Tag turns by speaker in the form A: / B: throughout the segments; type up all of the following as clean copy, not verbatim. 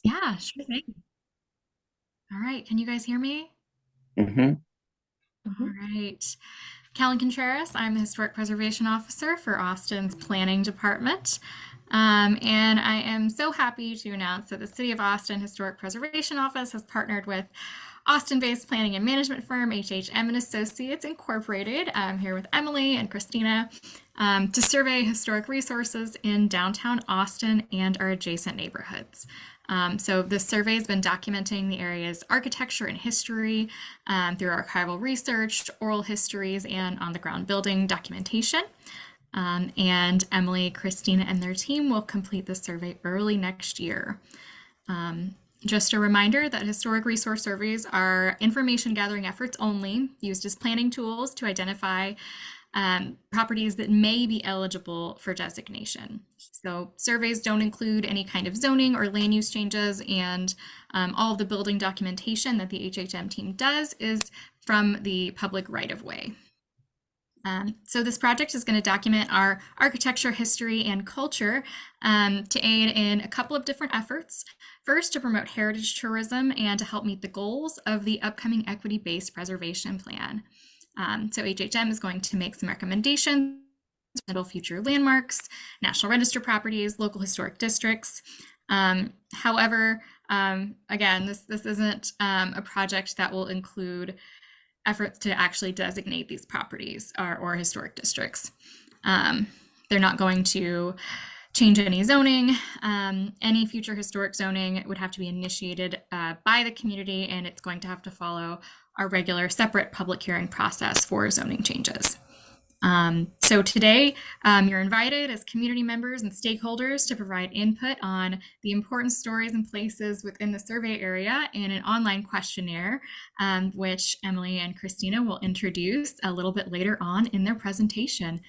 A: Yeah, sure thing. All right, can you guys hear me?
B: hmm
A: All right. Callan Contreras, I'm the Historic Preservation Officer for Austin's Planning Department. And I am so happy to announce that the City of Austin Historic Preservation Office has partnered with Austin-based planning and management firm HHM and Associates Incorporated. I'm here with Emily and Christina to survey historic resources in downtown Austin and our adjacent neighborhoods. So this survey has been documenting the area's architecture and history through archival research, oral histories, and on-the-ground building documentation. And Emily, Christina, and their team will complete the survey early next year. Just a reminder that historic resource surveys are information gathering efforts only, used as planning tools to identify properties that may be eligible for designation. So surveys don't include any kind of zoning or land use changes, and all of the building documentation that the HHM team does is from the public right-of-way. So this project is going to document our architecture, history, and culture to aid in a couple of different efforts. First, to promote heritage tourism and to help meet the goals of the upcoming equity-based preservation plan. So HHM is going to make some recommendations, middle future landmarks, National Register properties, local historic districts. However, again, this isn't a project that will include efforts to actually designate these properties or historic districts. They're not going to change any zoning. Any future historic zoning would have to be initiated by the community, and it's going to have to follow our regular separate public hearing process for zoning changes. So today, you're invited as community members and stakeholders to provide input on the important stories and places within the survey area in an online questionnaire, which Emily and Christina will introduce a little bit later on in their presentation.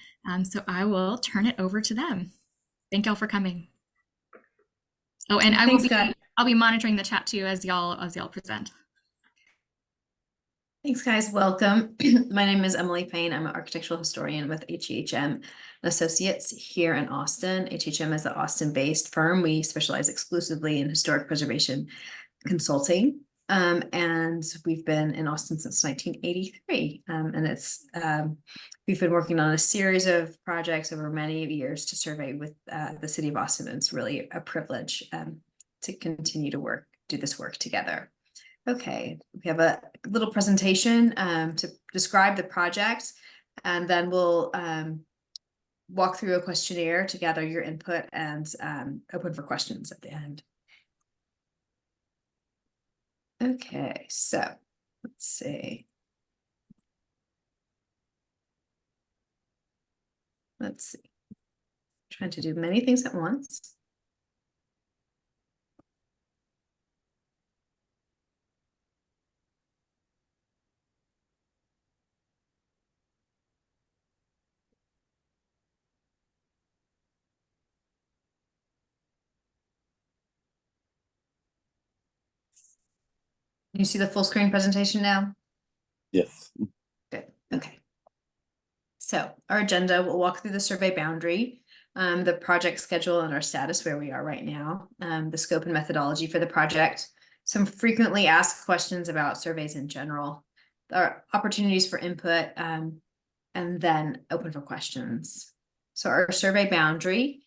A: So I will turn it over to them. Thank y'all for coming. Oh, and
C: Thanks, guys.
A: I'll be monitoring the chat too as y'all present.
C: Thanks, guys. Welcome. My name is Emily Payne. I'm an architectural historian with HHM Associates here in Austin. HHM is an Austin-based firm. We specialize exclusively in historic preservation consulting. And we've been in Austin since 1983. We've been working on a series of projects over many years to survey with the city of Austin. And it's really a privilege to continue to do this work together. Okay, we have a little presentation to describe the project, and then we'll walk through a questionnaire to gather your input and open for questions at the end. Okay, so let's see. Trying to do many things at once. You see the full screen presentation now?
B: Yes.
C: Good. Okay. So our agenda, we'll walk through the survey boundary, the project schedule and our status where we are right now, the scope and methodology for the project, some frequently asked questions about surveys in general, our opportunities for input, and then open for questions. So our survey boundary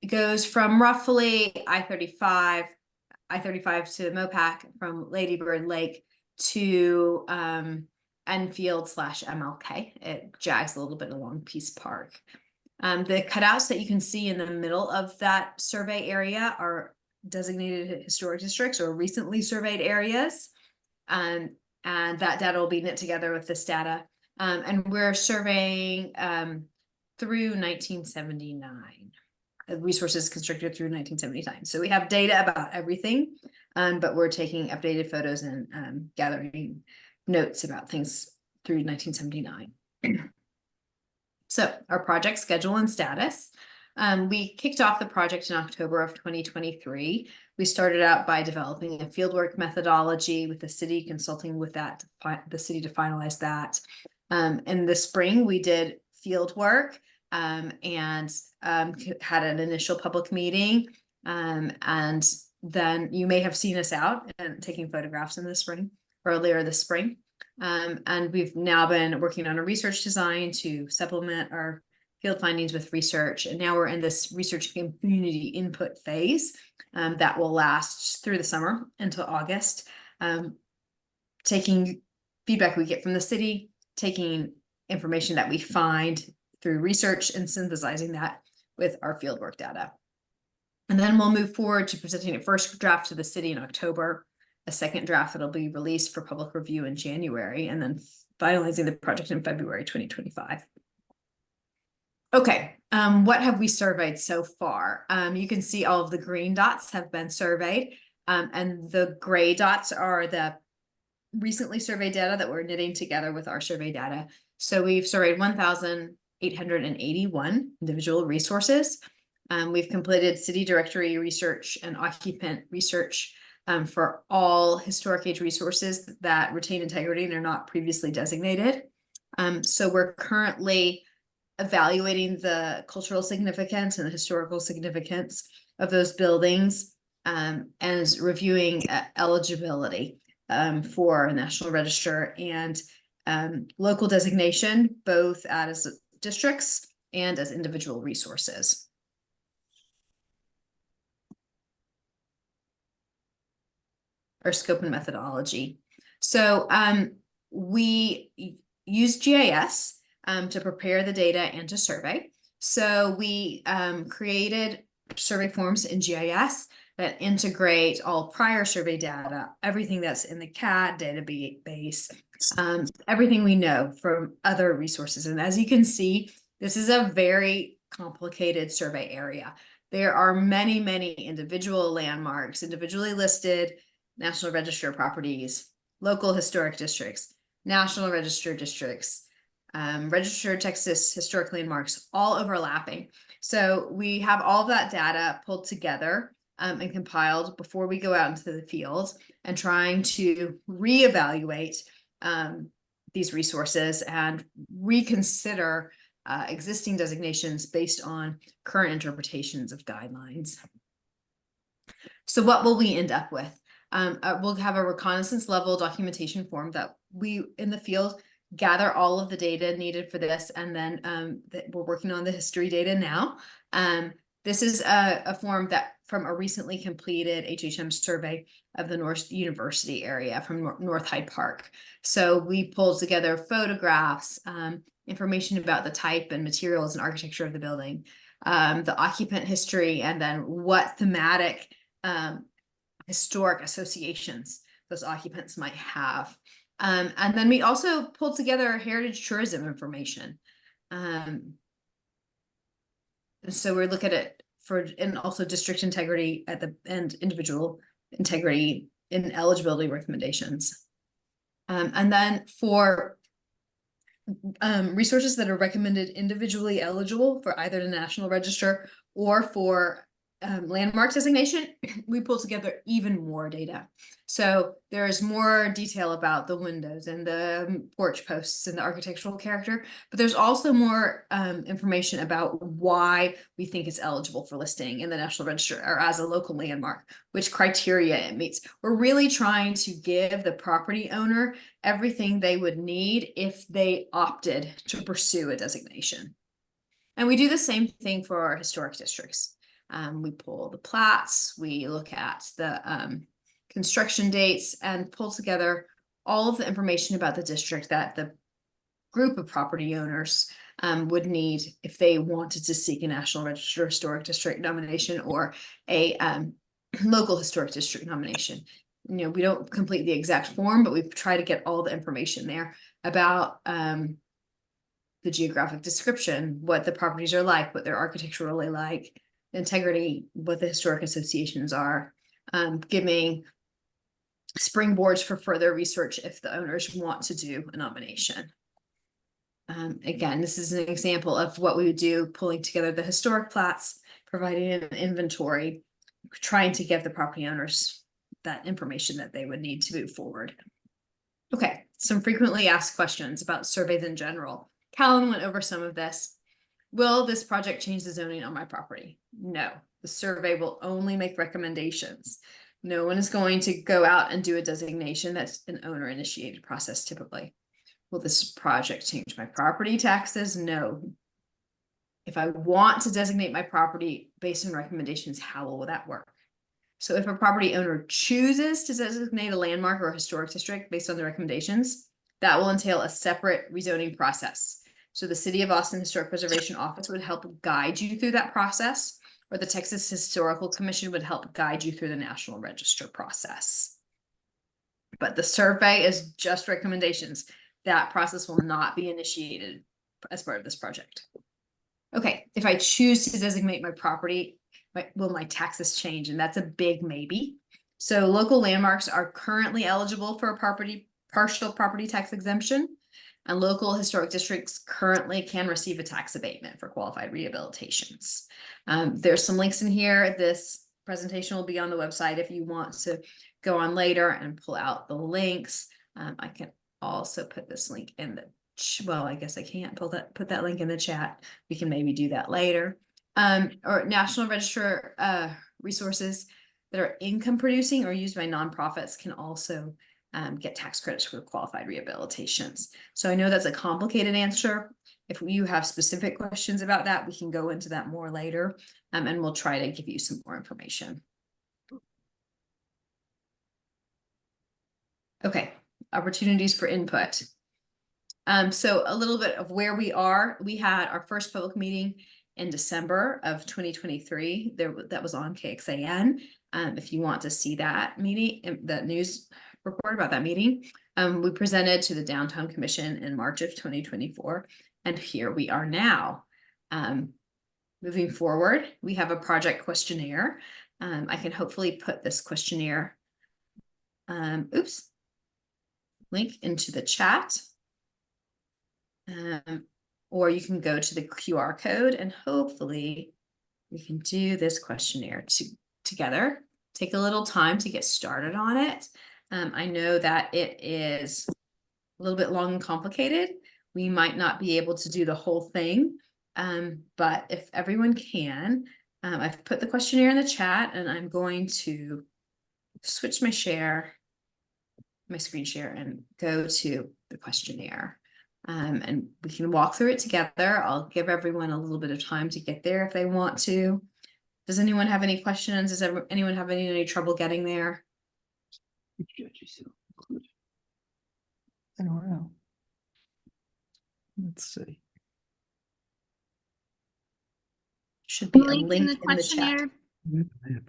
C: goes from roughly I-35 to Mopac, from Lady Bird Lake to Enfield/MLK. It jags a little bit along Peace Park. The cutouts that you can see in the middle of that survey area are designated historic districts or recently surveyed areas. And that data will be knit together with this data. And we're surveying through 1979. Resources constructed through 1979. So we have data about everything, but we're taking updated photos and gathering notes about things through 1979. So our project schedule and status. We kicked off the project in October of 2023. We started out by developing a fieldwork methodology with the city, consulting with the city to finalize that. In the spring, we did field work and had an initial public meeting and then you may have seen us out and taking photographs in the spring, earlier this spring. And we've now been working on a research design to supplement our field findings with research. And now we're in this research and community input phase that will last through the summer until August. Taking feedback we get from the city, taking information that we find through research and synthesizing that with our fieldwork data. And then we'll move forward to presenting a first draft to the city in October, a second draft that'll be released for public review in January, and then finalizing the project in February 2025. Okay, what have we surveyed so far? You can see all of the green dots have been surveyed, and the gray dots are the recently surveyed data that we're knitting together with our survey data. So we've surveyed 1,881 individual resources. We've completed city directory research and occupant research for all historic age resources that retain integrity and are not previously designated. So we're currently evaluating the cultural significance and the historical significance of those buildings and reviewing eligibility for a National Register and local designation, both as districts and as individual resources. Our scope and methodology. So we use GIS to prepare the data and to survey. So we created survey forms in GIS that integrate all prior survey data, everything that's in the CAD database, everything we know from other resources. And as you can see, this is a very complicated survey area. There are many, many individual landmarks, individually listed National Register properties, local historic districts, National Register districts, registered Texas historic landmarks, all overlapping. So we have all of that data pulled together and compiled before we go out into the field and trying to reevaluate these resources and reconsider existing designations based on current interpretations of guidelines. So what will we end up with? We'll have a reconnaissance level documentation form that we in the field gather all of the data needed for this, and then we're working on the history data now. This is a form that from a recently completed HHM survey of the North University area from North Hyde Park. So we pulled together photographs, information about the type and materials and architecture of the building, the occupant history, and then what thematic historic associations those occupants might have. And then we also pulled together heritage tourism information. So we look at it and also district integrity at the end, individual integrity in eligibility recommendations. And then for resources that are recommended individually eligible for either the National Register or for landmark designation, we pull together even more data. So there's more detail about the windows and the porch posts and the architectural character, but there's also more information about why we think it's eligible for listing in the National Register or as a local landmark, which criteria it meets. We're really trying to give the property owner everything they would need if they opted to pursue a designation. And we do the same thing for our historic districts. We pull the plats, we look at the construction dates and pull together all of the information about the district that the group of property owners would need if they wanted to seek a National Register Historic District nomination or a local historic district nomination. You know, we don't complete the exact form, but we try to get all the information there about the geographic description, what the properties are like, what they're architecturally like, integrity, what the historic associations are, giving springboards for further research if the owners want to do a nomination. Again, this is an example of what we would do, pulling together the historic plats, providing an inventory, trying to give the property owners that information that they would need to move forward. Okay, some frequently asked questions about surveys in general. Callan went over some of this. Will this project change the zoning on my property? No, The survey will only make recommendations. No one is going to go out and do a designation. That's an owner initiated process typically. Will this project change my property taxes? No. If I want to designate my property based on recommendations, how will that work? So if a property owner chooses to designate a landmark or a historic district based on the recommendations, that will entail a separate rezoning process. So the City of Austin Historic Preservation Office would help guide you through that process, or the Texas Historical Commission would help guide you through the National Register process. But the survey is just recommendations. That process will not be initiated as part of this project. Okay, if I choose to designate my property, will my taxes change? And that's a big maybe. So local landmarks are currently eligible for a partial property tax exemption, and local historic districts currently can receive a tax abatement for qualified rehabilitations. There's some links in here. This presentation will be on the website if you want to go on later and pull out the links. I can also put this link in the well, I guess I can't put that link in the chat. We can maybe do that later. Or National Register resources that are income producing or used by nonprofits can also get tax credits for qualified rehabilitations. So I know that's a complicated answer. If you have specific questions about that, we can go into that more later, and we'll try to give you some more information. Okay, opportunities for input. So a little bit of where we are. We had our first public meeting in December of 2023. That was on KXAN. If you want to see that meeting, that news report about that meeting, we presented to the Downtown Commission in March of 2024, and here we are now. Moving forward, we have a project questionnaire. I can hopefully put this questionnaire, link into the chat. Or you can go to the QR code and hopefully we can do this questionnaire together. Take a little time to get started on it. I know that it is a little bit long and complicated. We might not be able to do the whole thing, but if everyone can, I've put the questionnaire in the chat and I'm going to switch my screen share and go to the questionnaire. And we can walk through it together. I'll give everyone a little bit of time to get there if they want to. Does anyone have any questions? Does anyone have any trouble getting there?
B: I don't know. Let's see.
C: Should be a
A: Link
C: link
A: in the
C: in the chat.
A: questionnaire.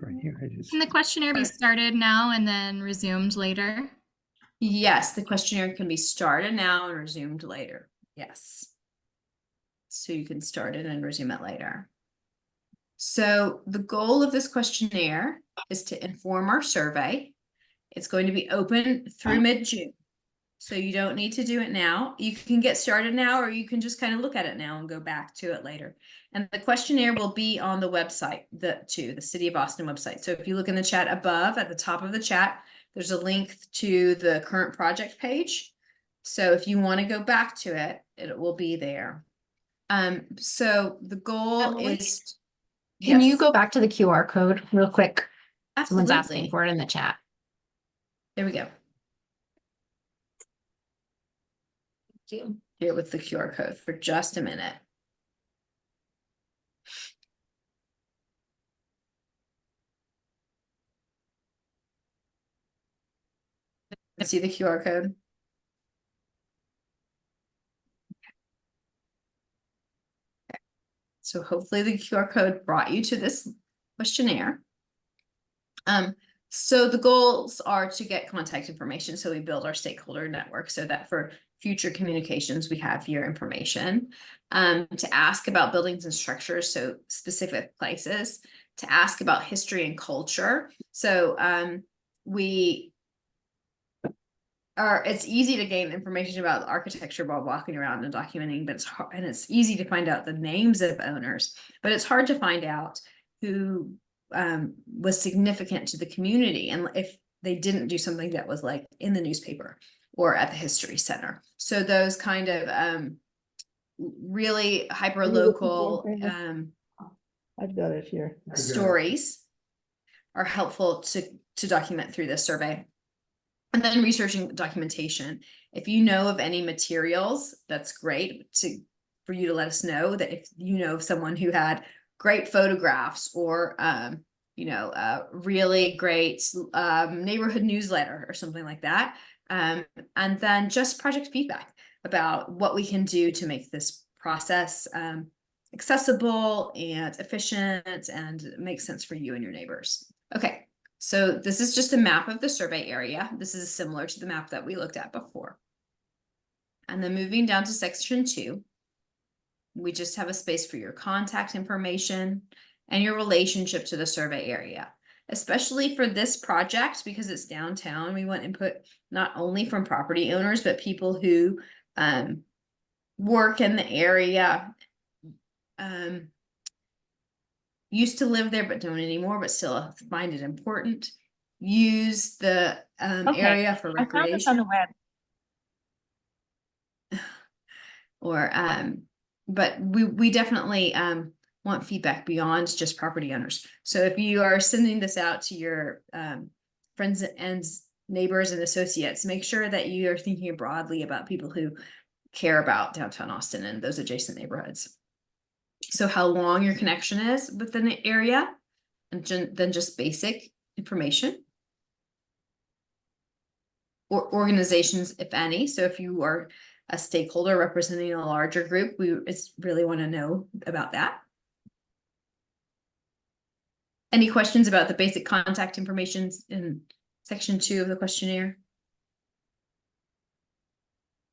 B: Right here.
A: Can the questionnaire be started now and then resumed later?
C: Yes, the questionnaire can be started now and resumed later. Yes. So you can start it and resume it later. So the goal of this questionnaire is to inform our survey. It's going to be open through mid-June. So you don't need to do it now. You can get started now, or you can just kind of look at it now and go back to it later. And the questionnaire will be on the website, the City of Austin website. So if you look in the chat above, at the top of the chat, there's a link to the current project page. So if you want to go back to it, it will be there. So the goal
D: Emily,
C: is.
D: Can you
C: Yes,
D: go back to the QR code real quick? Someone's asking
C: absolutely.
D: for it in the chat.
C: There we go. Here with the QR code for just a minute. See the QR code? Okay. So hopefully the QR code brought you to this questionnaire. So the goals are to get contact information. So we build our stakeholder network so that for future communications, we have your information. To ask about buildings and structures, so specific places. To ask about history and culture. So it's easy to gain information about architecture while walking around and documenting, but it's hard, and it's easy to find out the names of owners, but it's hard to find out who was significant to the community and if they didn't do something that was like in the newspaper or at the history center. So those kind of really hyper local
B: I've got it here.
C: stories are helpful to document through this survey. And then researching documentation. If you know of any materials, that's great for you to let us know that if you know of someone who had great photographs or really great neighborhood newsletter or something like that. And then just project feedback about what we can do to make this process accessible and efficient and make sense for you and your neighbors. Okay, so this is just a map of the survey area. This is similar to the map that we looked at before. And then moving down to section 2, we just have a space for your contact information and your relationship to the survey area. Especially for this project, because it's downtown, we want input not only from property owners, but people who work in the area, used to live there but don't anymore, but still find it important. Use the
D: Okay,
C: area for
D: I found this on
C: recreation.
D: the web.
C: Or but we definitely want feedback beyond just property owners. So if you are sending this out to your friends and neighbors and associates, make sure that you are thinking broadly about people who care about downtown Austin and those adjacent neighborhoods. So how long your connection is within the area, and then just basic information. Or organizations, if any. So if you are a stakeholder representing a larger group, we really want to know about that. Any questions about the basic contact information in section 2 of the questionnaire?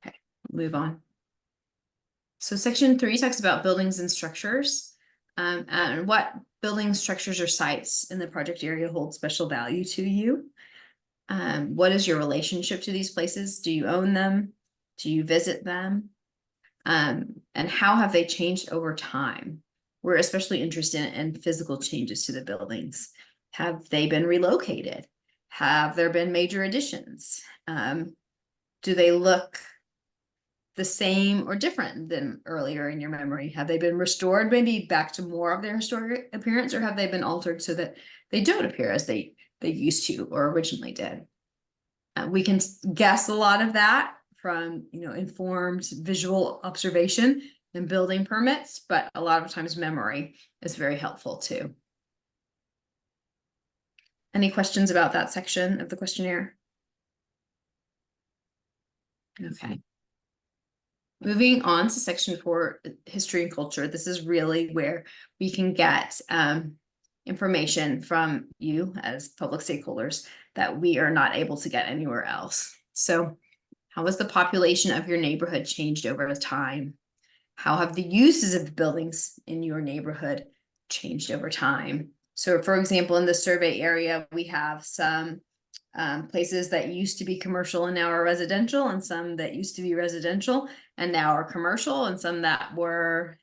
C: Okay, move on. So section 3 talks about buildings and structures, and what buildings, structures, or sites in the project area hold special value to you. What is your relationship to these places? Do you own them? Do you visit them? And how have they changed over time? We're especially interested in physical changes to the buildings. Have they been relocated? Have there been major additions? Do they look the same or different than earlier in your memory? Have they been restored maybe back to more of their historic appearance, or have they been altered so that they don't appear as they used to or originally did? We can guess a lot of that from informed visual observation and building permits, but a lot of times memory is very helpful too. Any questions about that section of the questionnaire? Okay. Moving on to section 4, history and culture. This is really where we can get information from you as public stakeholders that we are not able to get anywhere else. So how has the population of your neighborhood changed over time? How have the uses of buildings in your neighborhood changed over time? So for example, in the survey area, we have some places that used to be commercial and now are residential, and some that used to be residential and now are commercial, and some that were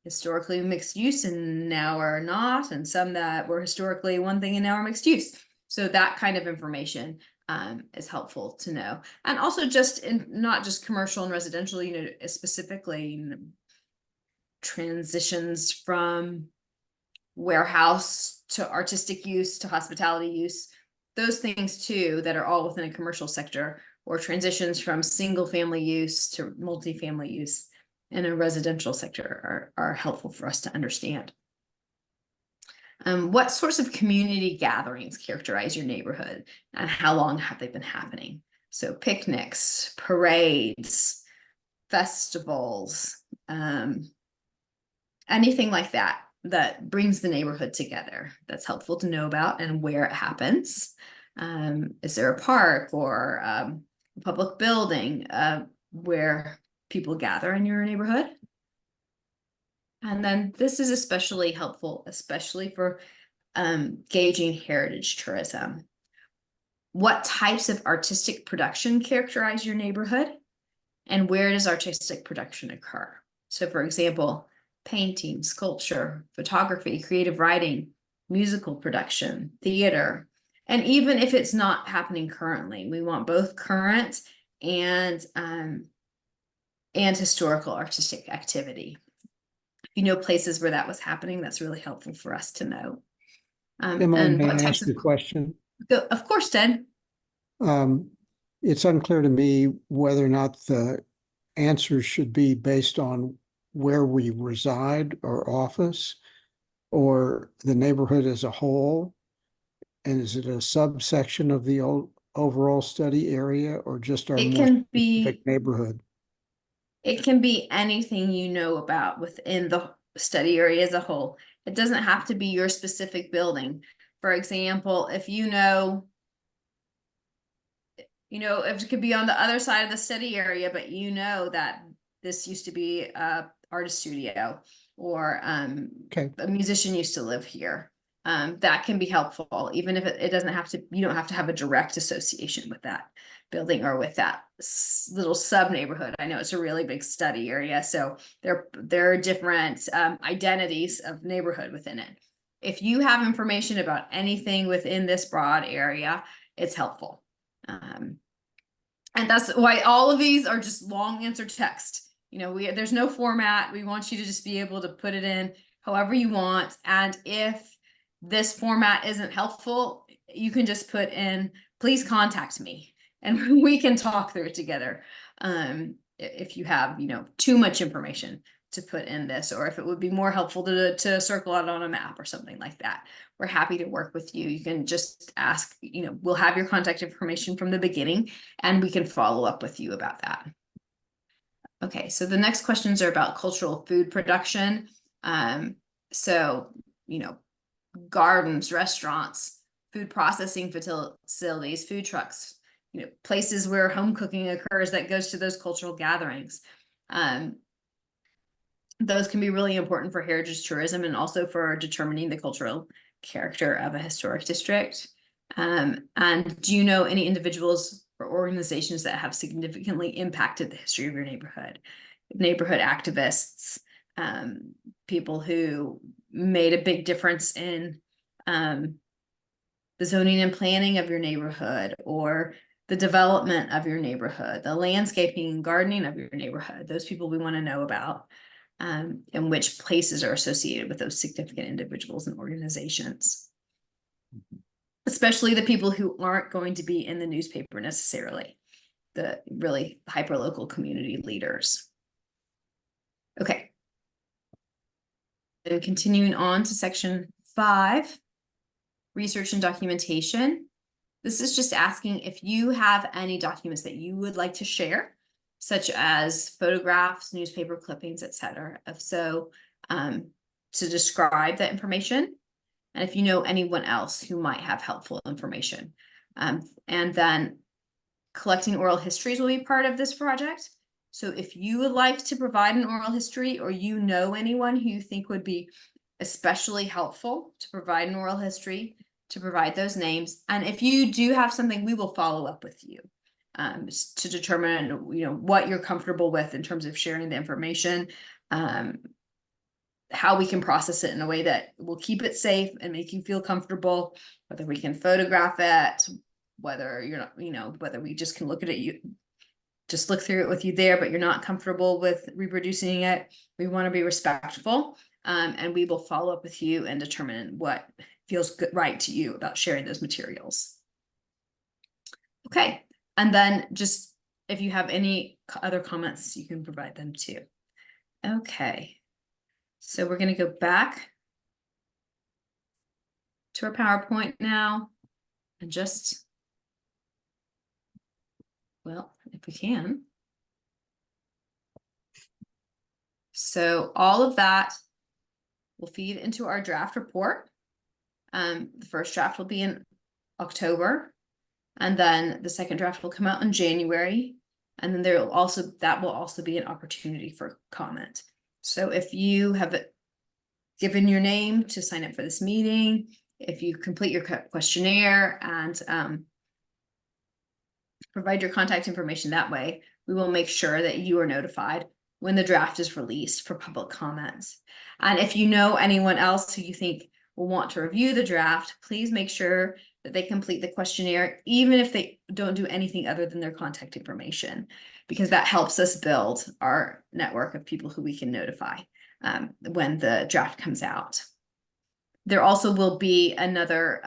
C: historically mixed use and now are not, and some that were historically one thing and now are mixed use. So that kind of information is helpful to know. And also just not just commercial and residential, specifically transitions from warehouse to artistic use to hospitality use, those things too that are all within a commercial sector, or transitions from single family use to multifamily use in a residential sector are helpful for us to understand. What sorts of community gatherings characterize your neighborhood, and how long have they been happening? So picnics, parades, festivals, anything like that brings the neighborhood together. That's helpful to know about and where it happens. Is there a park or a public building where people gather in your neighborhood? And then this is especially helpful, especially for gauging heritage tourism. What types of artistic production characterize your neighborhood, and where does artistic production occur? So for example, painting, sculpture, photography, creative writing, musical production, theater. And even if it's not happening currently, we want both current and historical artistic activity. you know places where that was happening, that's really helpful for us to know.
B: Emily,
C: And
B: may
C: what
B: I
C: types
B: ask a question?
C: of course, Ted.
B: It's unclear to me whether or not the answers should be based on where we reside or office, or the neighborhood as a whole. And is it a subsection of the overall study area, or just our
C: It
B: more
C: can be
B: specific neighborhood?
C: It can be anything you know about within the study area as a whole. It doesn't have to be your specific building. For example, if if it could be on the other side of the study area, but you know that this used to be a artist studio, or
B: Okay,
C: a musician used to live here. That can be helpful, even if it doesn't have to, you don't have to have a direct association with that building or with that little sub neighborhood. I know it's a really big study area, so there are different identities of neighborhood within it. If you have information about anything within this broad area, it's helpful. And that's why all of these are just long answer text. There's no format. We want you to just be able to put it in however you want. And if this format isn't helpful, you can just put in, please contact me, and we can talk through it together. If you have, too much information to put in this, or if it would be more helpful to circle out on a map or something like that, we're happy to work with you. You can just ask, we'll have your contact information from the beginning, and we can follow up with you about that. Okay, so the next questions are about cultural food production. So, gardens, restaurants, food processing facilities, food trucks, places where home cooking occurs that goes to those cultural gatherings. Those can be really important for heritage tourism and also for determining the cultural character of a historic district. And do you know any individuals or organizations that have significantly impacted the history of your neighborhood? Neighborhood activists, people who made a big difference in the zoning and planning of your neighborhood, or the development of your neighborhood, the landscaping and gardening of your neighborhood. Those people we want to know about, and which places are associated with those significant individuals and organizations. Especially the people who aren't going to be in the newspaper necessarily, the really hyper-local community leaders. Okay. And continuing on to section 5, research and documentation. This is just asking if you have any documents that you would like to share, such as photographs, newspaper clippings, etc. If so, to describe that information, and if you know anyone else who might have helpful information. And then collecting oral histories will be part of this project. So if you would like to provide an oral history, or you know anyone who you think would be especially helpful to provide an oral history, to provide those names. And if you do have something, we will follow up with you to determine, what you're comfortable with in terms of sharing the information, how we can process it in a way that will keep it safe and make you feel comfortable, whether we can photograph it, whether you're not, whether we just can look at it, just look through it with you there, but you're not comfortable with reproducing it. We want to be respectful, and we will follow up with you and determine what feels good, right to you about sharing those materials. Okay, and then just if you have any other comments, you can provide them too. Okay, so we're going to go back to our PowerPoint now, and just, well, if we can. So all of that will feed into our draft report. The first draft will be in October, and then the second draft will come out in January, and then that will also be an opportunity for comment. So if you have given your name to sign up for this meeting, if you complete your questionnaire and provide your contact information that way, we will make sure that you are notified when the draft is released for public comments. And if you know anyone else who you think will want to review the draft, please make sure that they complete the questionnaire, even if they don't do anything other than their contact information, because that helps us build our network of people who we can notify. when the draft comes out. There also will be another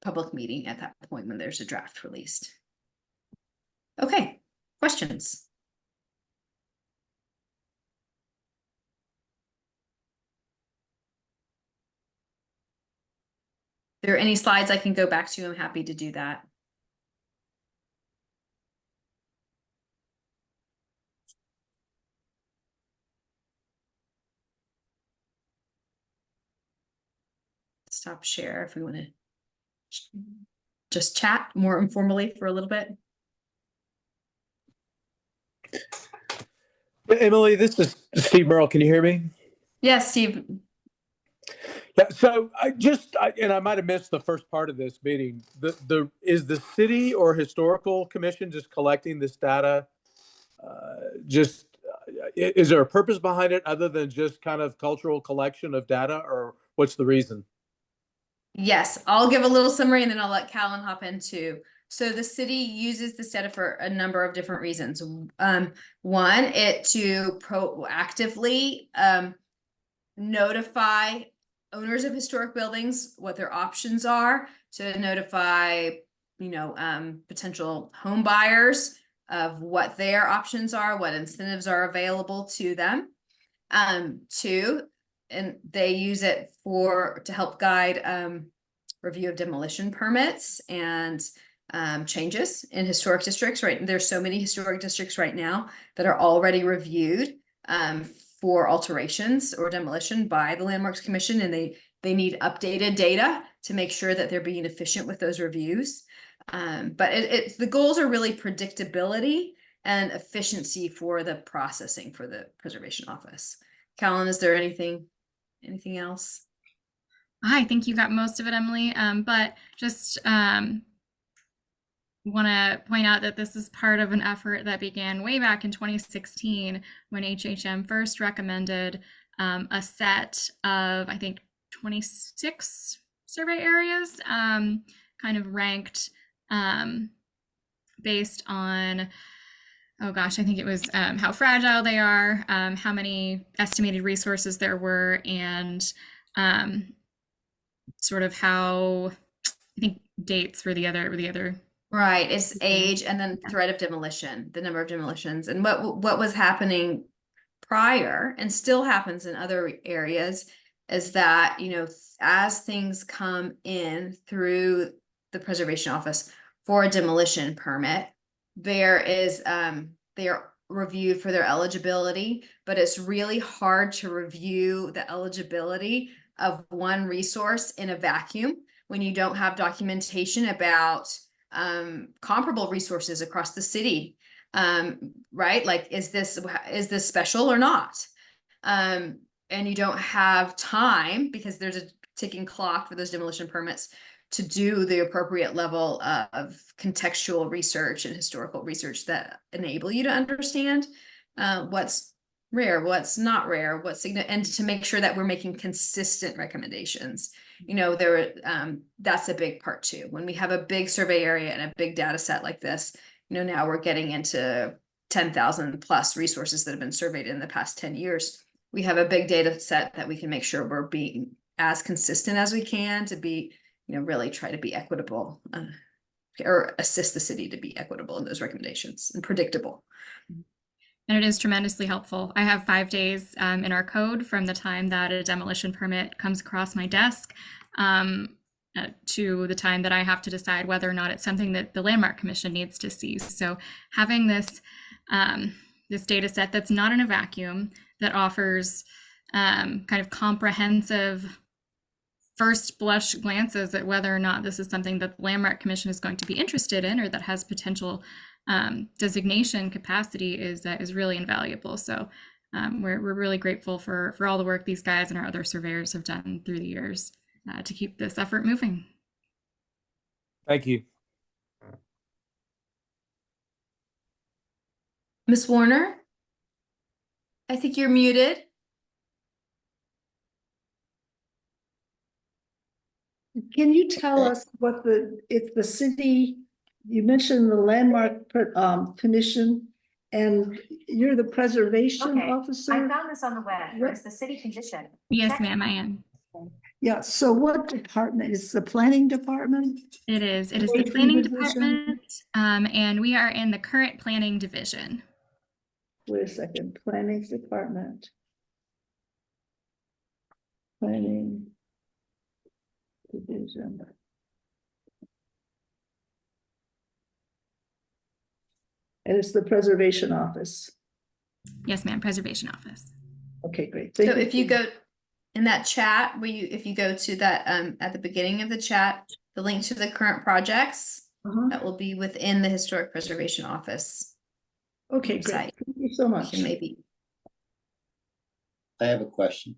C: public meeting at that point when there's a draft released. Okay, questions? If there are any slides I can go back to, I'm happy to do that. Stop share if we want to just chat more informally for a little bit.
E: Emily, this is Steve Merle. Can you hear me?
C: Yes, Steve.
E: Yeah. So and I might have missed the first part of this meeting. Is the city or historical commission just collecting this data? Is there a purpose behind it other than just kind of cultural collection of data, or what's the reason?
C: Yes, I'll give a little summary and then I'll let Callan hop in too. So the city uses this data for a number of different reasons. One, it to proactively notify owners of historic buildings what their options are, to notify, potential home buyers of what their options are, what incentives are available to them. Two, and they use it to help guide review of demolition permits and changes in historic districts. Right, there's so many historic districts right now that are already reviewed for alterations or demolition by the Landmarks Commission, and they need updated data to make sure that they're being efficient with those reviews. But the goals are really predictability and efficiency for the processing for the preservation office. Callan, is there anything else?
A: I think you got most of it, Emily. But just want to point out that this is part of an effort that began way back in 2016 when HHM first recommended a set of, I think, 26 survey areas, kind of ranked based on, oh gosh, I think it was how fragile they are, how many estimated resources there were, and sort of how, I think dates were the other.
C: Right, it's age and then threat of demolition, the number of demolitions, and what was happening prior and still happens in other areas is that, as things come in through the preservation office for a demolition permit, they are reviewed for their eligibility, but it's really hard to review the eligibility of one resource in a vacuum when you don't have documentation about comparable resources across the city. Right? Like, is this special or not? And you don't have time because there's a ticking clock for those demolition permits to do the appropriate level of contextual research and historical research that enable you to understand what's rare, what's not rare, and to make sure that we're making consistent recommendations. That's a big part too. When we have a big survey area and a big data set like this, now we're getting into 10,000 plus resources that have been surveyed in the past 10 years. We have a big data set that we can make sure we're being as consistent as we can to be, really try to be equitable or assist the city to be equitable in those recommendations and predictable.
A: And it is tremendously helpful. I have 5 days in our code from the time that a demolition permit comes across my desk to the time that I have to decide whether or not it's something that the Landmark Commission needs to see. So having this data set that's not in a vacuum, that offers kind of comprehensive first blush glances at whether or not this is something that the Landmark Commission is going to be interested in or that has potential designation capacity is really invaluable. So we're really grateful for all the work these guys and our other surveyors have done through the years to keep this effort moving.
E: Thank you.
C: Ms. Warner, I think you're muted.
F: Can you tell us if the city, you mentioned the Landmark Commission, And you're the preservation
D: Okay, I
F: officer?
D: found this on the web.
F: What-
D: It's the city condition.
A: Yes,
D: Check-
A: ma'am, I am.
F: Yeah, so what department is the planning department?
A: It is. It is the
F: Planning
A: planning
F: division?
A: department, and we are in the current planning division.
F: Wait a second, planning department. Planning. Division. And it's the preservation office.
A: Yes, ma'am, preservation office.
F: Okay, great.
C: So
F: Thank
C: if you go in that chat, if you go to that, at the beginning of the chat, the link to the current projects,
F: Uh-huh.
C: that will be within the Historic Preservation Office.
F: Okay, great.
C: Website.
F: Thank you so
C: You
F: much.
C: can maybe,
G: I have a question.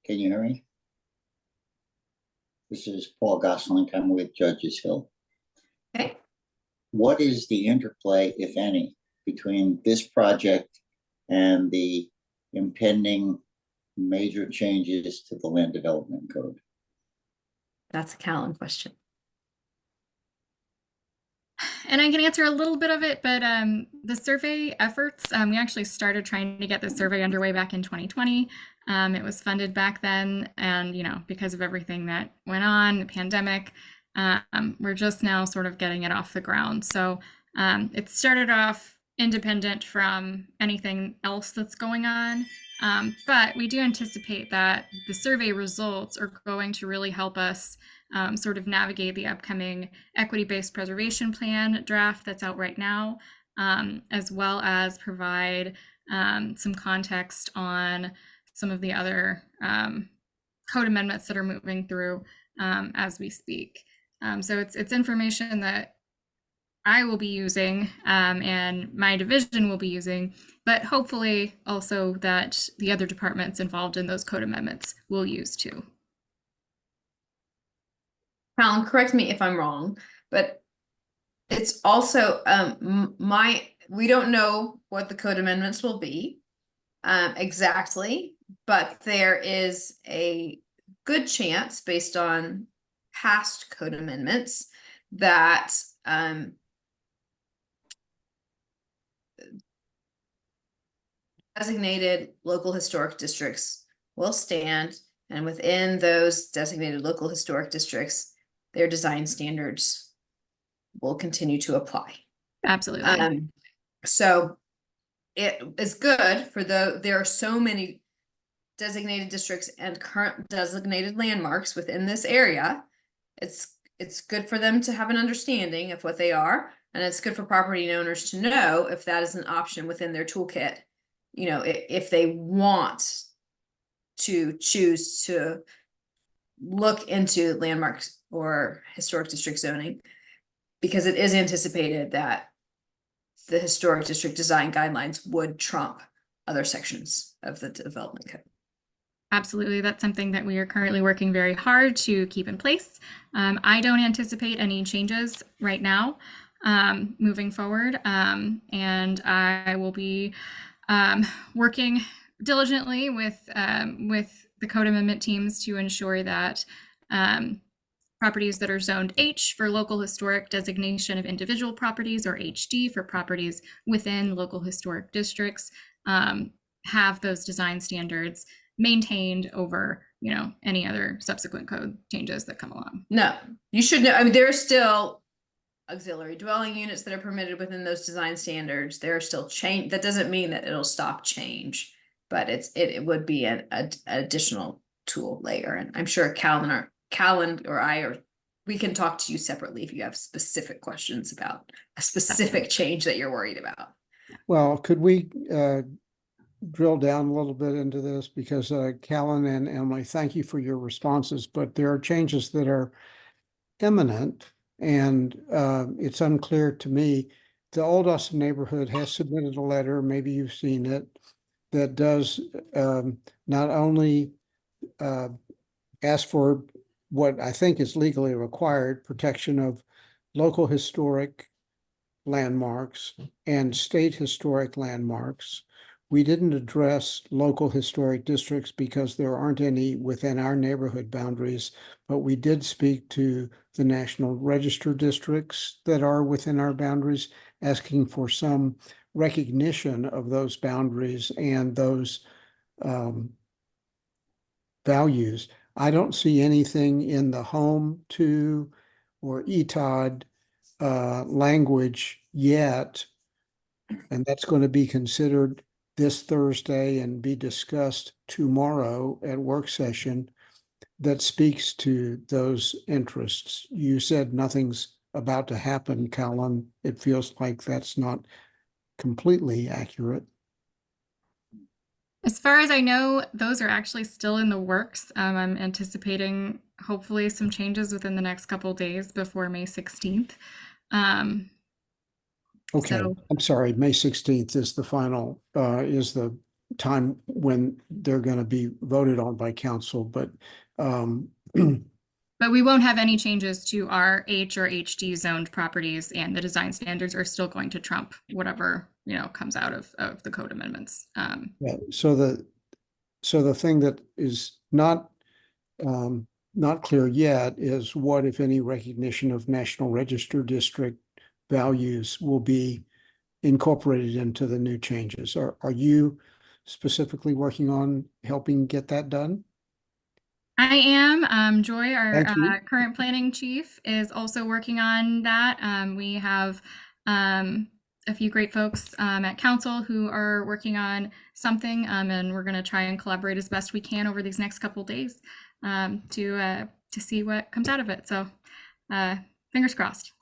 G: Can you hear me? This is Paul Gosling. I'm with Judges Hill.
C: okay,
G: What is the interplay, if any, between this project and the impending major changes to the land development code?
C: that's a Callan question.
A: And I can answer a little bit of it, but the survey efforts, we actually started trying to get the survey underway back in 2020. It was funded back then, and because of everything that went on, the pandemic, we're just now sort of getting it off the ground. So it started off independent from anything else that's going on, but we do anticipate that the survey results are going to really help us sort of navigate the upcoming equity-based preservation plan draft that's out right now, as well as provide some context on some of the other code amendments that are moving through as we speak. So it's information that I will be using and my division will be using, but hopefully also that the other departments involved in those code amendments will use too.
C: Callan, correct me if I'm wrong, but it's also, we don't know what the code amendments will be exactly, but there is a good chance based on past code amendments that designated local historic districts will stand, and within those designated local historic districts, their design standards will continue to apply.
A: Absolutely.
C: So it is good for there are so many designated districts and current designated landmarks within this area. It's good for them to have an understanding of what they are, and it's good for property owners to know if that is an option within their toolkit. If they want to choose to look into landmarks or historic district zoning, because it is anticipated that the historic district design guidelines would trump other sections of the development code.
A: Absolutely. That's something that we are currently working very hard to keep in place. I don't anticipate any changes right now moving forward, and I will be working diligently with the code amendment teams to ensure that properties that are zoned H for local historic designation of individual properties, or HD for properties within local historic districts, have those design standards maintained over, any other subsequent code changes that come along.
C: No, you should know. I mean, there are still auxiliary dwelling units that are permitted within those design standards. There are still change. That doesn't mean that it'll stop change, but it would be an additional tool layer. And I'm sure Callan or I we can talk to you separately if you have specific questions about a specific change that you're worried about.
B: Well, could we drill down a little bit into this? Because Callan and Emily, thank you for your responses, but there are changes that are imminent, and it's unclear to me. The Old Austin neighborhood has submitted a letter, maybe you've seen it, that does not only ask for what I think is legally required, protection of local historic landmarks and state historic landmarks, we didn't address local historic districts because there aren't any within our neighborhood boundaries, but we did speak to the National Register districts that are within our boundaries, asking for some recognition of those boundaries and those values. I don't see anything in the home to or ETOD language yet, and that's going to be considered this Thursday and be discussed tomorrow at work session that speaks to those interests. You said nothing's about to happen, Callan. It feels like that's not completely accurate.
A: As far as I know, those are actually still in the works. I'm anticipating hopefully some changes within the next couple days before May 16th.
B: Okay,
A: So-
B: I'm sorry, May 16th is the final, is the time when they're going to be voted on by council, but
A: But we won't have any changes to our H or HD zoned properties, and the design standards are still going to trump whatever, comes out of the code amendments.
B: yeah, so the thing that is not clear yet is what, if any, recognition of National Register District values will be incorporated into the new changes. Are you specifically working on helping get that done?
A: I am. Joy, our
B: Thank you.
A: current planning chief, is also working on that. We have a few great folks at council who are working on something, and we're going to try and collaborate as best we can over these next couple days to see what comes out of it. So fingers crossed.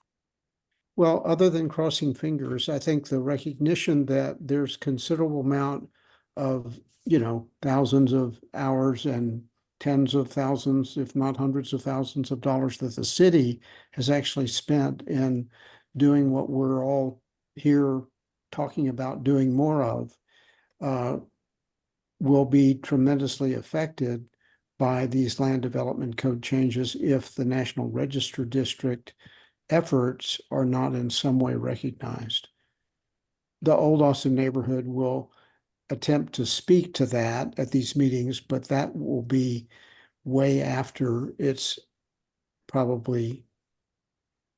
B: Well, other than crossing fingers, I think the recognition that there's considerable amount of, thousands of hours and tens of thousands, if not hundreds of thousands of dollars that the city has actually spent in doing what we're all here talking about doing more of, will be tremendously affected by these land development code changes if the National Register District efforts are not in some way recognized. The Old Austin neighborhood will attempt to speak to that at these meetings, but that will be way after it's probably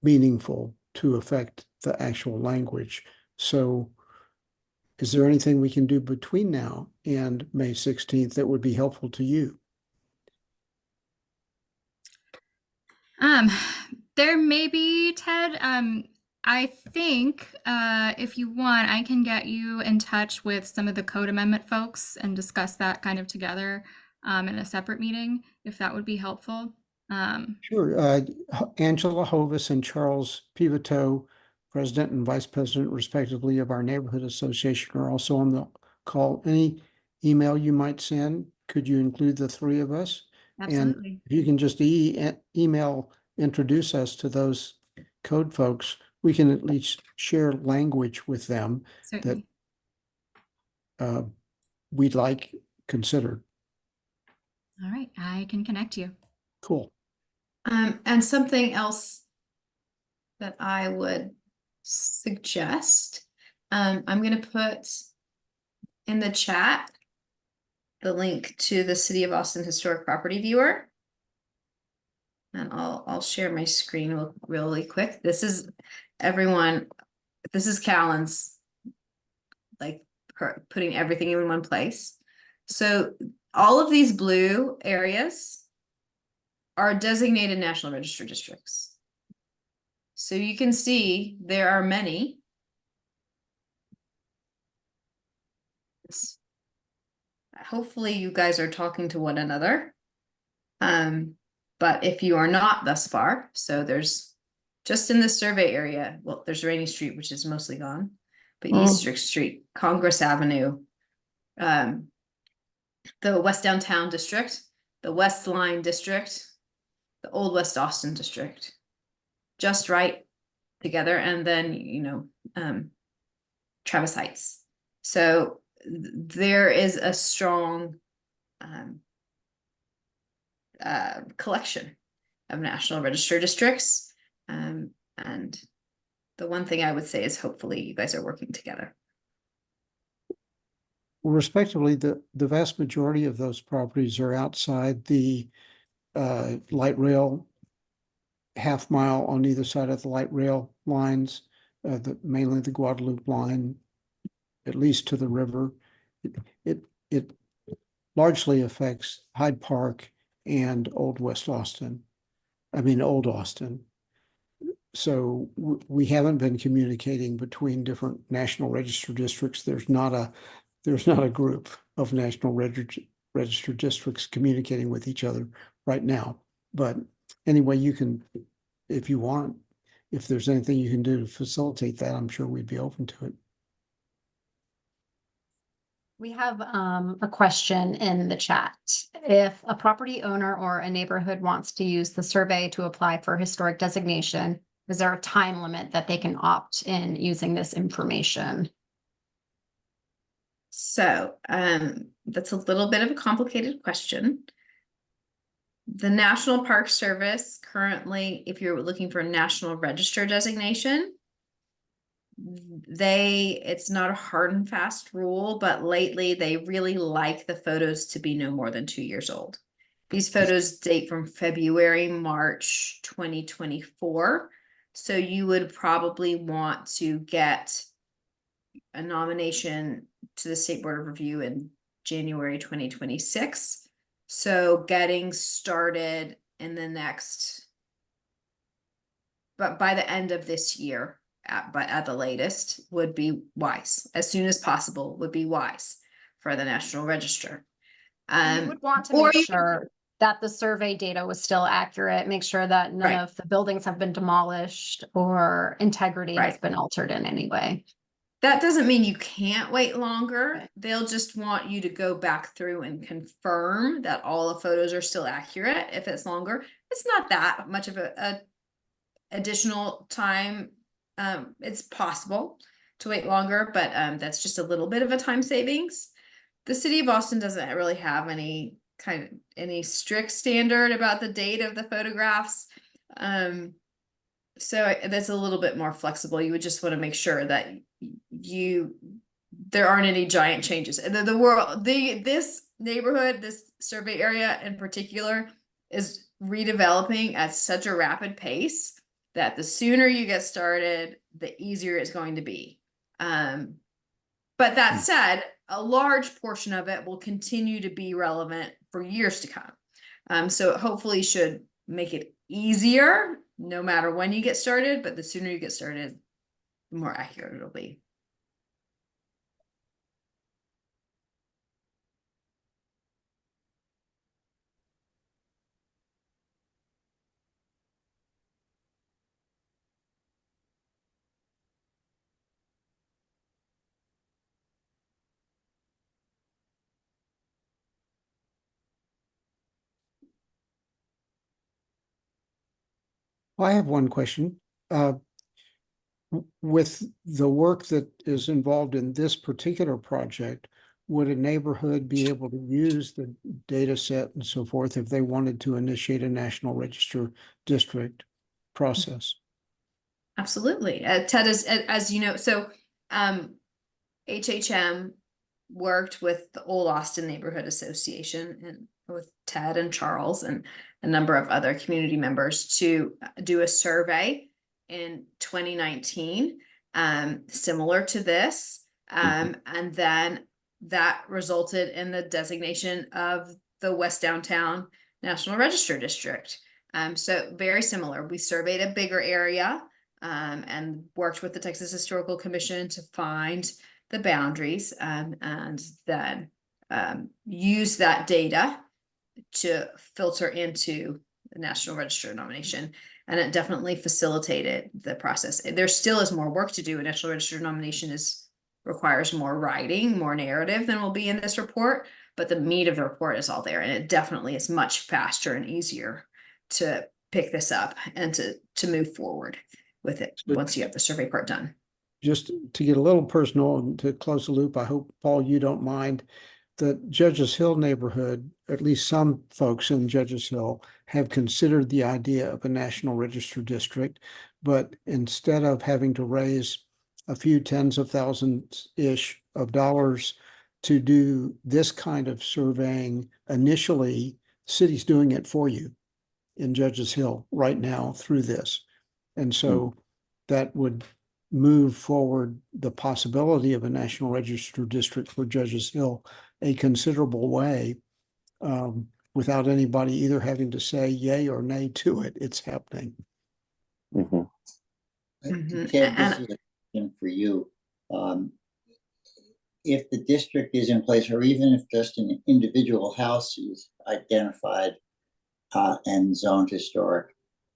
B: meaningful to affect the actual language. So is there anything we can do between now and May 16th that would be helpful to you?
A: There may be, Ted. I think if you want, I can get you in touch with some of the code amendment folks and discuss that kind of together in a separate meeting, if that would be helpful.
B: Sure. Angela Hovis and Charles Pivoteau, President and Vice President respectively of our neighborhood association, are also on the call. Any email you might send, could you include the three of us?
A: Absolutely.
B: And if you can just email, introduce us to those code folks, we can at least share language with them
A: Certainly.
B: that we'd like considered.
A: All right, I can connect you.
B: Cool.
C: And something else that I would suggest, I'm going to put in the chat the link to the City of Austin Historic Property Viewer. And I'll share my screen really quick. This is everyone. This is Callan's, like, putting everything in one place. So all of these blue areas are designated National Register districts. So you can see there are many. Hopefully you guys are talking to one another. But if you are not thus far, so there's just in the survey area, well, there's Rainy Street, which is mostly gone, but East Strict Street, Congress Avenue, the West Downtown District, the West Line District, the Old West Austin District, just right together, and then, Travis Heights. So there is a strong collection of National Register districts. And the one thing I would say is hopefully you guys are working together.
B: respectively, the vast majority of those properties are outside the light rail half mile on either side of the light rail lines, mainly the Guadalupe line, at least to the river. It largely affects Hyde Park and Old Austin. So we haven't been communicating between different National Register districts. There's not a group of National Register districts communicating with each other right now. But anyway, you can, if you want, if there's anything you can do to facilitate that, I'm sure we'd be open to it.
D: We have a question in the chat. If a property owner or a neighborhood wants to use the survey to apply for historic designation, is there a time limit that they can opt in using this information?
C: So, that's a little bit of a complicated question. The National Park Service currently, if you're looking for a National Register designation, it's not a hard and fast rule, but lately they really like the photos to be no more than 2 years old. These photos date from February, March 2024. So you would probably want to get a nomination to the State Board of Review in January 2026. So getting started in the next, but by the end of this year, at the latest, would be wise. As soon as possible would be wise for the National Register.
D: You would want to
C: or
D: make
C: you-
D: sure that the survey data was still accurate, make sure that none
C: Right.
D: of the buildings have been demolished or integrity has
C: Right.
D: been altered in any way.
C: That doesn't mean you can't wait longer.
D: Right.
C: They'll just want you to go back through and confirm that all the photos are still accurate. If it's longer, it's not that much of a additional time. It's possible to wait longer, but that's just a little bit of a time savings. The city of Austin doesn't really have any strict standard about the date of the photographs. So that's a little bit more flexible. You would just want to make sure that there aren't any giant changes. This neighborhood, this survey area in particular, is redeveloping at such a rapid pace that the sooner you get started, the easier it's going to be. But that said, a large portion of it will continue to be relevant for years to come. So it hopefully should make it easier no matter when you get started, but the sooner you get started, the more accurate it'll be.
B: I have one question. With the work that is involved in this particular project, would a neighborhood be able to use the data set and so forth if they wanted to initiate a National Register district process?
C: Absolutely. Ted is, as you know, so HHM worked with the Old Austin Neighborhood Association and with Ted and Charles and a number of other community members to do a survey in 2019, similar to this. And then that resulted in the designation of the West Downtown National Register District. So very similar. We surveyed a bigger area and worked with the Texas Historical Commission to find the boundaries and then use that data to filter into the National Register nomination. And it definitely facilitated the process. There still is more work to do. A National Register nomination requires more writing, more narrative than will be in this report, but the meat of the report is all there. And it definitely is much faster and easier to pick this up and to move forward with it once you have the survey part done.
B: Just to get a little personal and to close the loop, I hope, Paul, you don't mind. The Judges Hill neighborhood, at least some folks in Judges Hill, have considered the idea of a National Register district, but instead of having to raise a few tens of thousands-ish of dollars to do this kind of surveying initially. City's doing it for you in Judges Hill right now through this. And so that would move forward the possibility of a National Register district for Judges Hill a considerable way, without anybody either having to say yay or nay to it. It's happening.
G: Ted, this is a question for you. If the district is in place, or even if just an individual house is identified and zoned historic,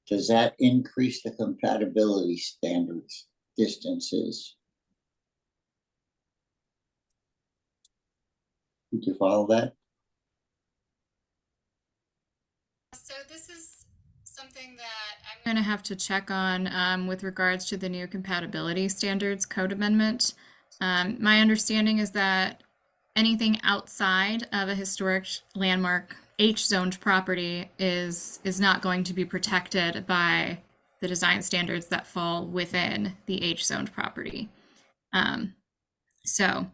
G: does that increase the compatibility standards, distances? Did you follow that?
A: So this is something that I'm going to have to check on with regards to the new compatibility standards code amendment. My understanding is that anything outside of a historic landmark H-zoned property is not going to be protected by the design standards that fall within the H-zoned property. So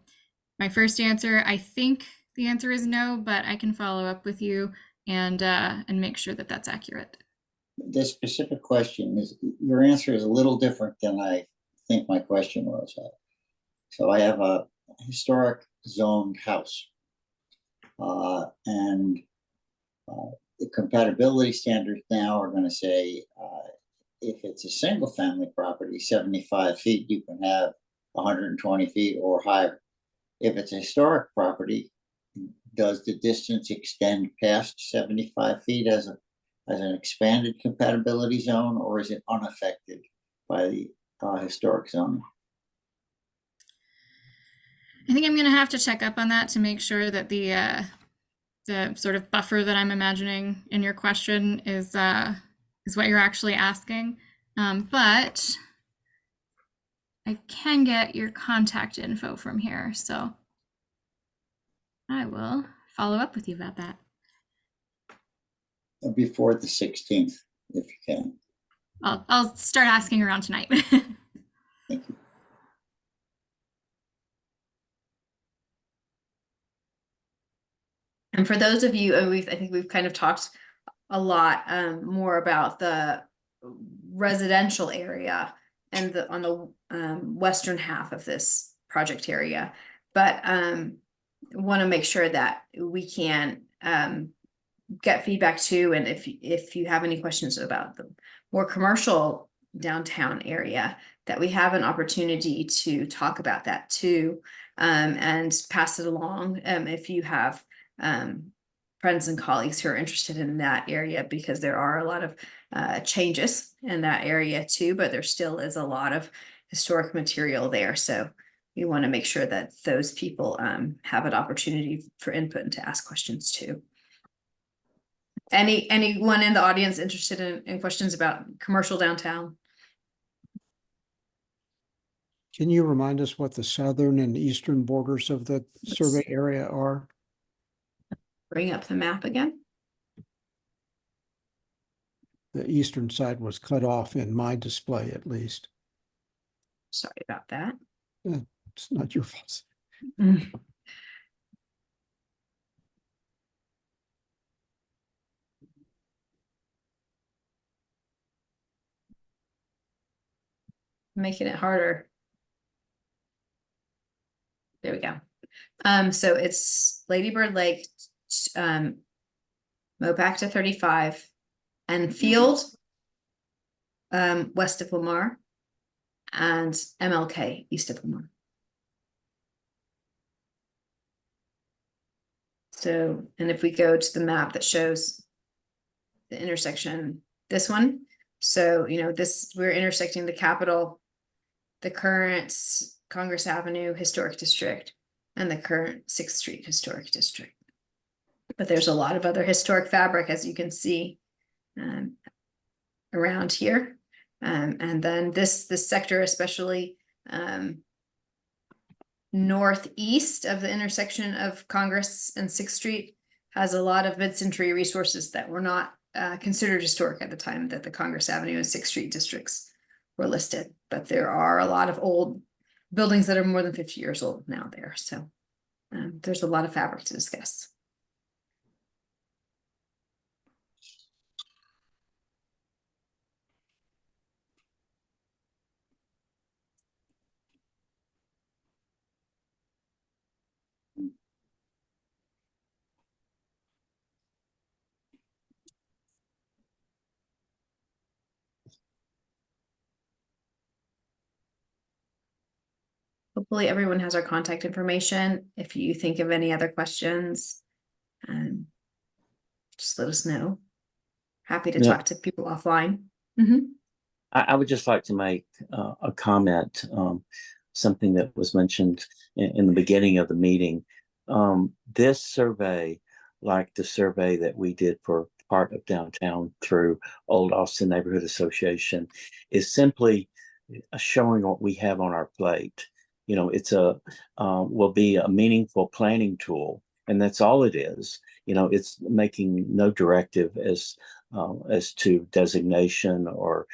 A: my first answer, I think the answer is no, but I can follow up with you and make sure that that's accurate.
G: The specific question is, your answer is a little different than I think my question was. So I have a historic zoned house, and the compatibility standards now are going to say, if it's a single family property, 75 feet, you can have 120 feet or higher. If it's a historic property, does the distance extend past 75 feet as an expanded compatibility zone, or is it unaffected by the historic zoning?
A: I think I'm going to have to check up on that to make sure that the sort of buffer that I'm imagining in your question is what you're actually asking. But I can get your contact info from here, so I will follow up with you about that.
G: Before the 16th, if you can.
A: I'll start asking around tonight.
G: Thank you.
C: And for those of you, I think we've kind of talked a lot more about the residential area and on the western half of this project area, but want to make sure that we can get feedback too, and if you have any questions about the more commercial downtown area, that we have an opportunity to talk about that too, and pass it along if you have friends and colleagues who are interested in that area, because there are a lot of changes in that area too, but there still is a lot of historic material there. So we want to make sure that those people have an opportunity for input and to ask questions too. Anyone in the audience interested in questions about commercial downtown?
B: Can you remind us what the southern and eastern borders of the survey area are?
C: Bring up the map again.
B: The eastern side was cut off in my display, at least.
C: Sorry about that.
B: It's not your fault.
C: Making it harder. There we go. So it's Lady Bird Lake, Mopac to 35, and Field, west of Lamar, and MLK east of Lamar. So, and if we go to the map that shows the intersection, this one, so, you know, we're intersecting the Capitol, the current Congress Avenue Historic District, and the current 6th Street Historic District. But there's a lot of other historic fabric, as you can see, around here. And then this sector, especially northeast of the intersection of Congress and 6th Street, has a lot of mid-century resources that were not considered historic at the time that the Congress Avenue and 6th Street districts were listed. But there are a lot of old buildings that are more than 50 years old now there. So there's a lot of fabric to discuss. Hopefully everyone has our contact information. If you think of any other questions, just let us know. Happy to
H: Yeah.
C: talk to people offline. Mhm.
H: I would just like to make a comment, something that was mentioned in the beginning of the meeting. This survey, like the survey that we did for part of downtown through Old Austin Neighborhood Association, is simply showing what we have on our plate. You know, it's will be a meaningful planning tool, and that's all it is. You know, it's making no directive as to designation or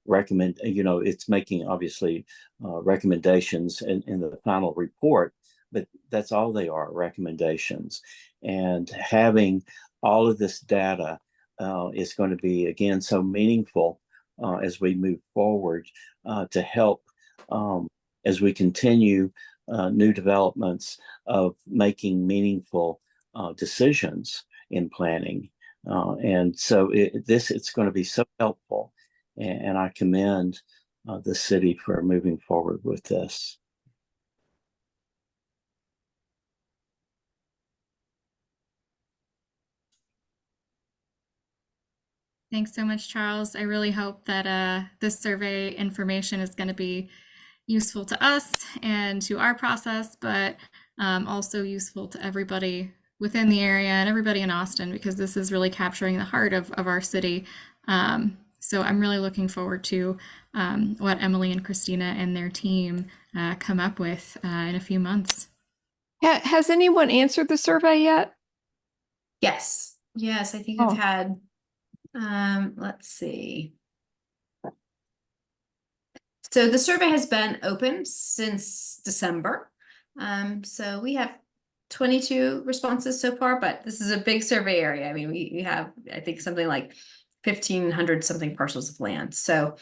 H: recommend. You know, it's making obviously recommendations in the final report, but that's all they are, recommendations. And having all of this data is going to be, again, so meaningful as we move forward to help as we continue new developments of making meaningful decisions in planning. And so it's going to be so helpful. And I commend the city for moving forward with this.
A: Thanks so much, Charles. I really hope that this survey information is going to be useful to us and to our process, but also useful to everybody within the area and everybody in Austin, because this is really capturing the heart of our city. So I'm really looking forward to what Emily and Christina and their team come up with in a few months.
I: Has anyone answered the survey yet?
C: Yes, I think
I: Oh.
C: I've had, let's see. So the survey has been open since December. So we have 22 responses so far, but this is a big survey area. I mean, we have, I think, something like 1,500 something parcels of land. So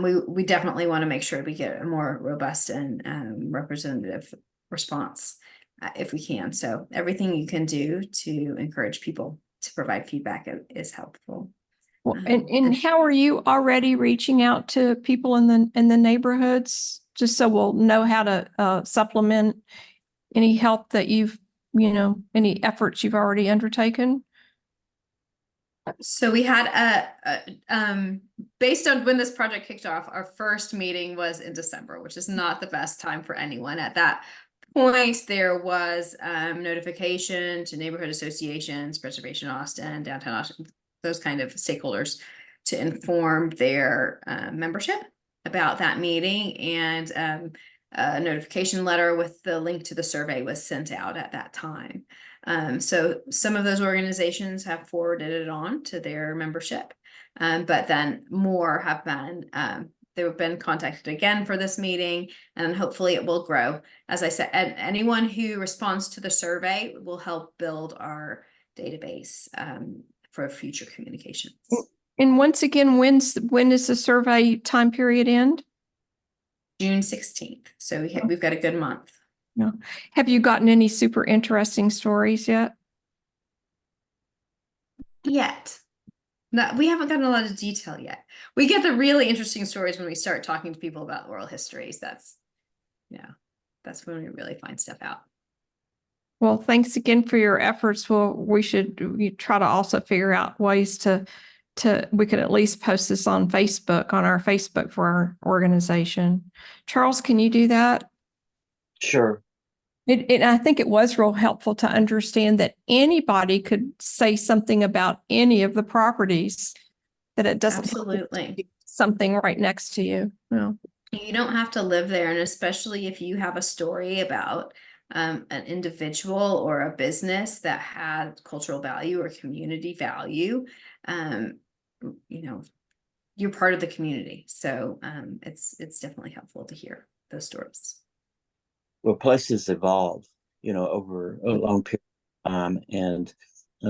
C: we definitely want to make sure we get a more robust and representative response if we can. So everything you can do to encourage people to provide feedback is helpful.
I: Well, and how are you already reaching out to people in the neighborhoods, just so we'll know how to supplement any help that any efforts you've already undertaken?
C: So we had based on when this project kicked off, our first meeting was in December, which is not the best time for anyone. At that point, there was notification to neighborhood associations, Preservation Austin, Downtown Austin, those kind of stakeholders, to inform their membership about that meeting, and a notification letter with the link to the survey was sent out at that time. So some of those organizations have forwarded it on to their membership, but then more have been they've been contacted again for this meeting, and hopefully it will grow. As I said, anyone who responds to the survey will help build our database for future communications.
I: And once again, when does the survey time period end?
C: June 16th. So we've got a good month.
I: No. Have you gotten any super interesting stories yet?
C: No, we haven't gotten a lot of detail yet. We get the really interesting stories when we start talking to people about oral histories. That's when we really find stuff out.
I: Well, thanks again for your efforts. Well, we try to also figure out ways we could at least post this on Facebook, on our Facebook for our organization. Charles, can you do that?
H: Sure.
I: I think it was real helpful to understand that anybody could say something about any of the properties, that it doesn't
C: Absolutely.
I: something right next to you. No.
C: You don't have to live there, and especially if you have a story about an individual or a business that had cultural value or community value, you're part of the community. So it's definitely helpful to hear those stories.
H: Well, places evolve, over a long period of time. And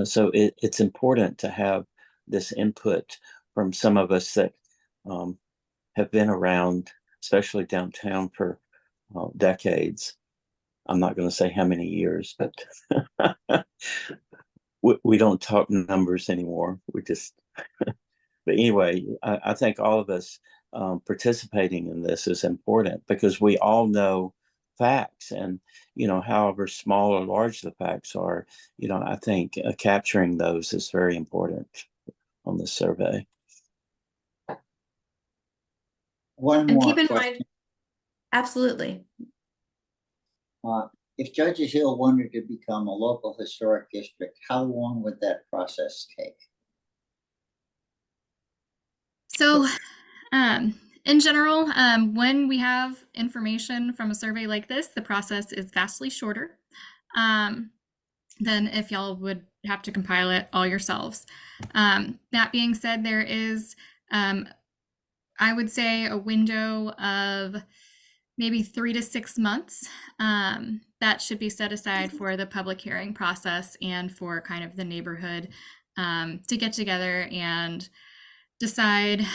H: so it's important to have this input from some of us that have been around, especially downtown, for decades. I'm not going to say how many years, but we don't talk numbers anymore. We just, but anyway, I think all of us participating in this is important because we all know facts, and however small or large the facts are, I think capturing those is very important on this survey.
G: One
C: And
G: more
C: keep in
G: question.
C: mind, absolutely.
G: If Judges Hill wanted to become a local historic district, how long would that process take?
A: So, in general, when we have information from a survey like this, the process is vastly shorter than if y'all would have to compile it all yourselves. That being said, there is, I would say, a window of maybe 3 to 6 months that should be set aside for the public hearing process and for kind of the neighborhood to get together and decide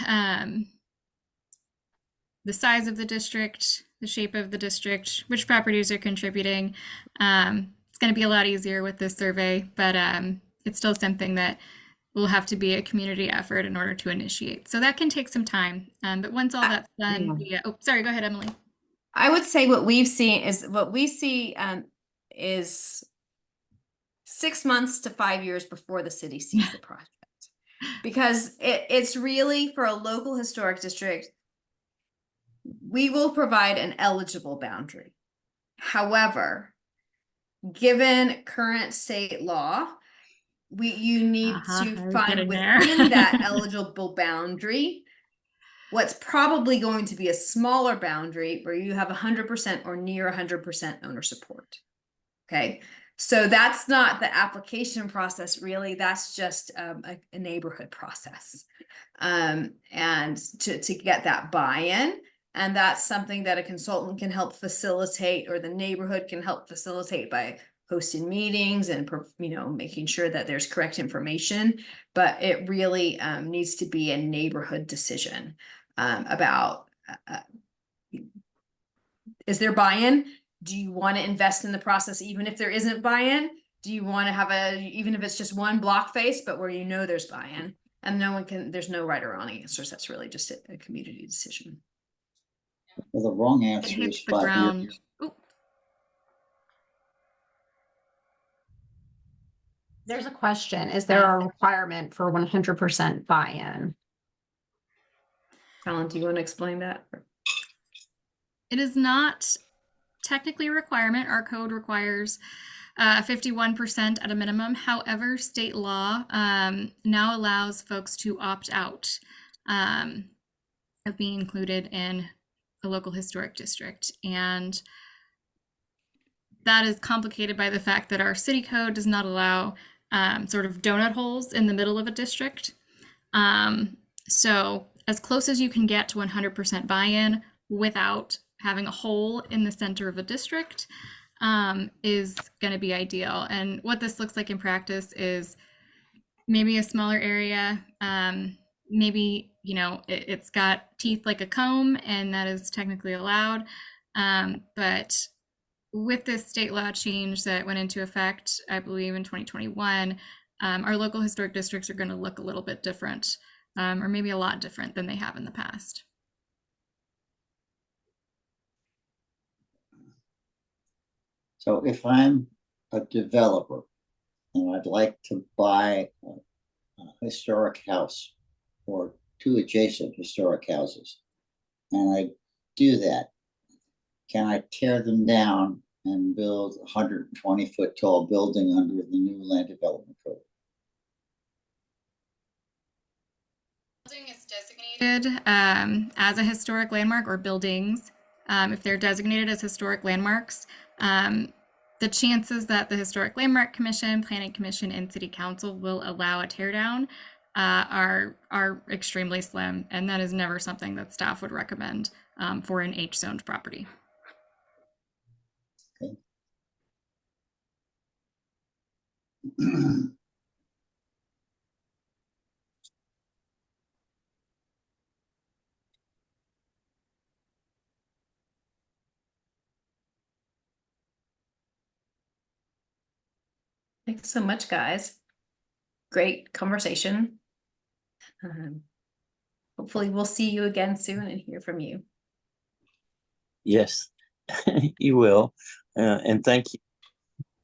A: the size of the district, the shape of the district, which properties are contributing. It's going to be a lot easier with this survey, but it's still something that will have to be a community effort in order to initiate. So that can take some time. But once all that's done, oh, sorry, go ahead, Emily.
C: I would say what we see is 6 months to 5 years before the city sees the project. Because it's really, for a local historic district, we will provide an eligible boundary. However, given current state law, you need to find within that eligible boundary what's probably going to be a smaller boundary where you have 100% or near 100% owner support. Okay. So that's not the application process, really. That's just a neighborhood process. And to get that buy-in. And that's something that a consultant can help facilitate, or the neighborhood can help facilitate by hosting meetings and, making sure that there's correct information. But it really needs to be a neighborhood decision about, is there buy-in? Do you want to invest in the process even if there isn't buy-in? Do you want to have even if it's just one block face, but where there's buy-in, and there's no right or wrong answers. That's really just a community decision.
G: Well, the wrong
A: It
G: answer
A: hits
G: is
A: the
G: 5
A: ground.
G: years.
A: Ooh,
D: There's a question. Is there a requirement for 100% buy-in?
C: Colin, do you want to explain that?
A: it is not technically a requirement. Our code requires 51% at a minimum. However, state law now allows folks to opt out of being included in a local historic district. And that is complicated by the fact that our city code does not allow sort of donut holes in the middle of a district. So as close as you can get to 100% buy-in without having a hole in the center of a district is going to be ideal. And what this looks like in practice is maybe a smaller area, maybe, it's got teeth like a comb, and that is technically allowed. But with this state law change that went into effect, I believe in 2021, our local historic districts are going to look a little bit different, or maybe a lot different than they have in the past.
G: So if I'm a developer and I'd like to buy a historic house or two adjacent historic houses, and I do that, can I tear them down and build a 120-foot tall building under the new land development code?
A: Building is designated as a historic landmark, or buildings, if they're designated as historic landmarks, the chances that the Historic Landmark Commission, Planning Commission, and City Council will allow a tear down are extremely slim, and that is never something that staff would recommend for an H-zoned property.
G: Okay.
C: Thanks so much, guys. Great conversation. Hopefully we'll see you again soon and hear from you.
H: Yes, you will. And thank you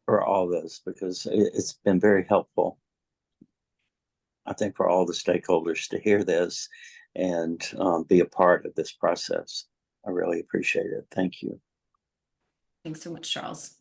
H: for all this, because it's been very helpful, I think, for all the stakeholders to hear this and be a part of this process. I really appreciate it. Thank you.
C: Thanks so much, Charles.